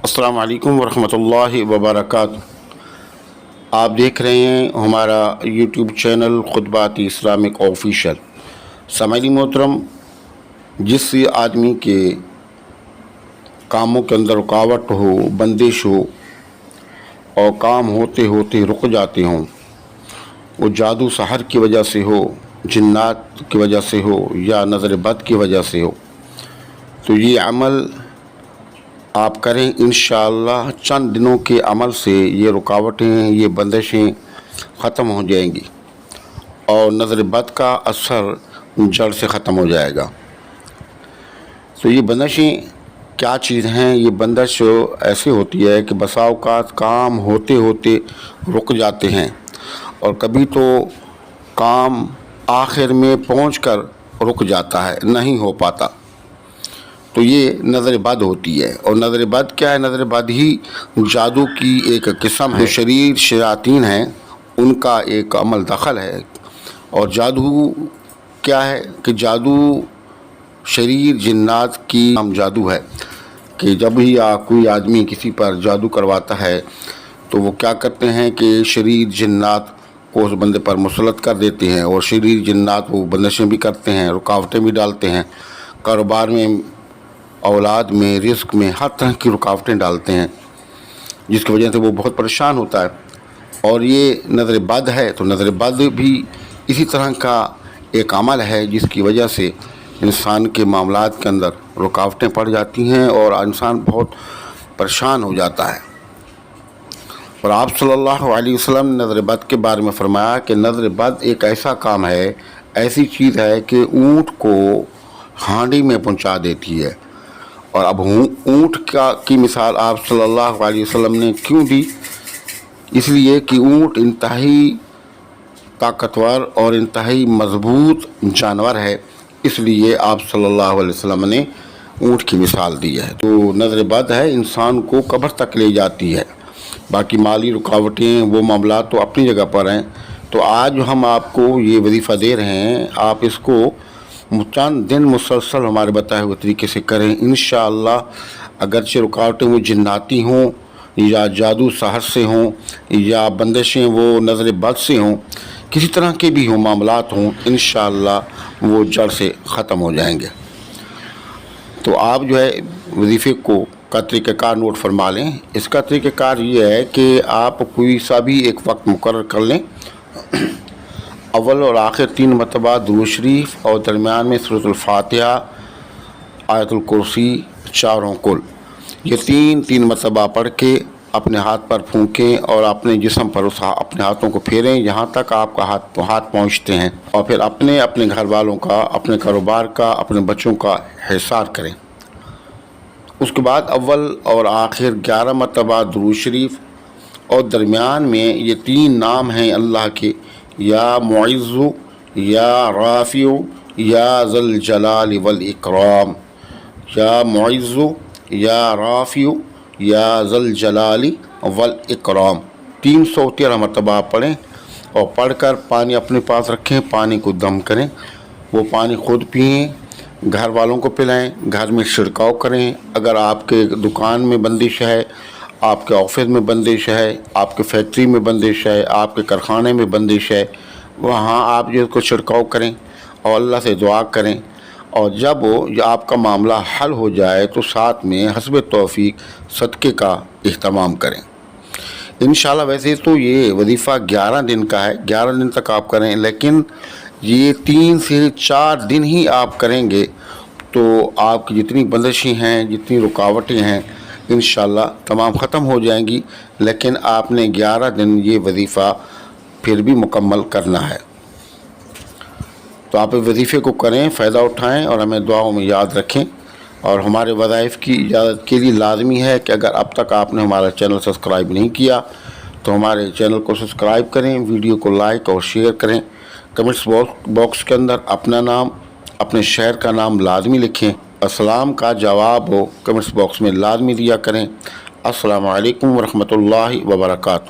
السلام علیکم ورحمۃ اللہ وبرکاتہ۔ آپ دیکھ رہے ہیں ہمارا یوٹیوب چینل خطبات اسلامک آفیشیل۔ سامعین محترم، جس آدمی کے کاموں کے اندر رکاوٹ ہو، بندش ہو اور کام ہوتے ہوتے رک جاتے ہوں، وہ جادو سحر کی وجہ سے ہو، جنات کی وجہ سے ہو یا نظر بد کی وجہ سے ہو، تو یہ عمل آپ کریں، انشاءاللہ چند دنوں کے عمل سے یہ رکاوٹیں، یہ بندشیں ختم ہو جائیں گی اور نظر بد کا اثر جڑ سے ختم ہو جائے گا۔ تو یہ بندشیں کیا چیز ہیں؟ یہ بندش ایسے ہوتی ہے کہ بسا اوقات کام ہوتے ہوتے رک جاتے ہیں اور کبھی تو کام آخر میں پہنچ کر رک جاتا ہے، نہیں ہو پاتا، تو یہ نظر بد ہوتی ہے۔ اور نظر بد کیا ہے؟ نظر بد ہی جادو کی ایک قسم ہے، شریر شیاطین ہیں ان کا ایک عمل دخل ہے۔ اور جادو کیا ہے کہ جادو شریر جنات کی نام جادو ہے کہ جب ہی کوئی آدمی کسی پر جادو کرواتا ہے تو وہ کیا کرتے ہیں کہ شریر جنات کو اس بندے پر مسلط کر دیتے ہیں، اور شریر جنات وہ بندشیں بھی کرتے ہیں، رکاوٹیں بھی ڈالتے ہیں، کاروبار میں، اولاد میں، رزق میں، ہر طرح کی رکاوٹیں ڈالتے ہیں، جس کی وجہ سے وہ بہت پریشان ہوتا ہے۔ اور یہ نظر بد ہے، تو نظر بد بھی اسی طرح کا ایک عمل ہے جس کی وجہ سے انسان کے معاملات کے اندر رکاوٹیں پڑ جاتی ہیں اور انسان بہت پریشان ہو جاتا ہے۔ اور آپ صلی اللہ علیہ وسلم نے نظر بد کے بارے میں فرمایا کہ نظر بد ایک ایسا کام ہے، ایسی چیز ہے کہ اونٹ کو ہانڈی میں پہنچا دیتی ہے۔ اور اب اونٹ کی مثال آپ صلی اللہ علیہ وسلم نے کیوں دی؟ اس لیے کہ اونٹ انتہائی طاقتور اور انتہائی مضبوط جانور ہے، اس لیے آپ صلی اللہ علیہ وسلم نے اونٹ کی مثال دی ہے۔ تو نظر بد ہے، انسان کو قبر تک لے جاتی ہے۔ باقی مالی رکاوٹیں، وہ معاملات تو اپنی جگہ پر ہیں۔ تو آج ہم آپ کو یہ وظیفہ دے رہے ہیں، آپ اس کو چند دن مسلسل ہمارے بتائے ہوئے طریقے سے کریں، انشاءاللہ اگرچہ رکاوٹیں وہ جناتی ہوں یا جادو سحر سے ہوں یا بندشیں وہ نظر بد سے ہوں، کسی طرح کے بھی ہوں معاملات ہوں، انشاءاللہ وہ جڑ سے ختم ہو جائیں گے۔ تو آپ جو ہے وظیفے کا طریقہ کار نوٹ فرما لیں۔ اس کا طریقہ کار یہ ہے کہ آپ کوئی سا بھی ایک وقت مقرر کر لیں، اول اور آخر 3 مرتبہ درود شریف اور درمیان میں سورۃ الفاتحہ، آیت الکرسی، چاروں کل، یہ تین مرتبہ پڑھ کے اپنے ہاتھ پر پھونکیں اور اپنے جسم پر اپنے ہاتھوں کو پھیریں جہاں تک آپ کا ہاتھ پہنچتے ہیں، اور پھر اپنے گھر والوں کا، اپنے کاروبار کا، اپنے بچوں کا حصار کریں۔ اس کے بعد اول اور آخر 11 مرتبہ درود شریف اور درمیان میں یہ 3 نام ہیں اللہ کے، یا معز، یا رافع، یا ذی الجلال والاکرام، یا معز، یا رافع، یا ذی الجلال والاکرام، 313 مرتبہ آپ پڑھیں، اور پڑھ کر پانی اپنے پاس رکھیں، پانی کو دم کریں، وہ پانی خود پئیں، گھر والوں کو پلائیں، گھر میں چھڑکاؤ کریں۔ اگر آپ کے دکان میں بندش ہے، آپ کے آفس میں بندش ہے، آپ کے فیکٹری میں بندش ہے، آپ کے کارخانے میں بندش ہے، وہاں آپ جو کو چھڑکاؤ کریں اور اللہ سے دعا کریں، اور جب آپ کا معاملہ حل ہو جائے تو ساتھ میں حسب توفیق صدقے کا اہتمام کریں۔ انشاءاللہ ویسے تو یہ وظیفہ 11 دن کا ہے، 11 دن تک آپ کریں، لیکن یہ 3 سے 4 دن ہی آپ کریں گے تو آپ کی جتنی بندشیں ہیں، جتنی رکاوٹیں ہیں، انشاءاللہ تمام ختم ہو جائیں گی، لیکن آپ نے 11 دن یہ وظیفہ پھر بھی مکمل کرنا ہے۔ تو آپ وظیفے کو کریں، فائدہ اٹھائیں اور ہمیں دعاؤں میں یاد رکھیں۔ اور ہمارے وظائف کی اجازت کے لیے لازمی ہے کہ اگر اب تک آپ نے ہمارا چینل سبسکرائب نہیں کیا تو ہمارے چینل کو سبسکرائب کریں، ویڈیو کو لائک اور شیئر کریں، کمنٹس باکس کے اندر اپنا نام، اپنے شہر کا نام لازمی لکھیں، السلام کا جواب ہو کمنٹس باکس میں لازمی دیا کریں۔ السلام علیکم ورحمۃ اللہ وبرکاتہ۔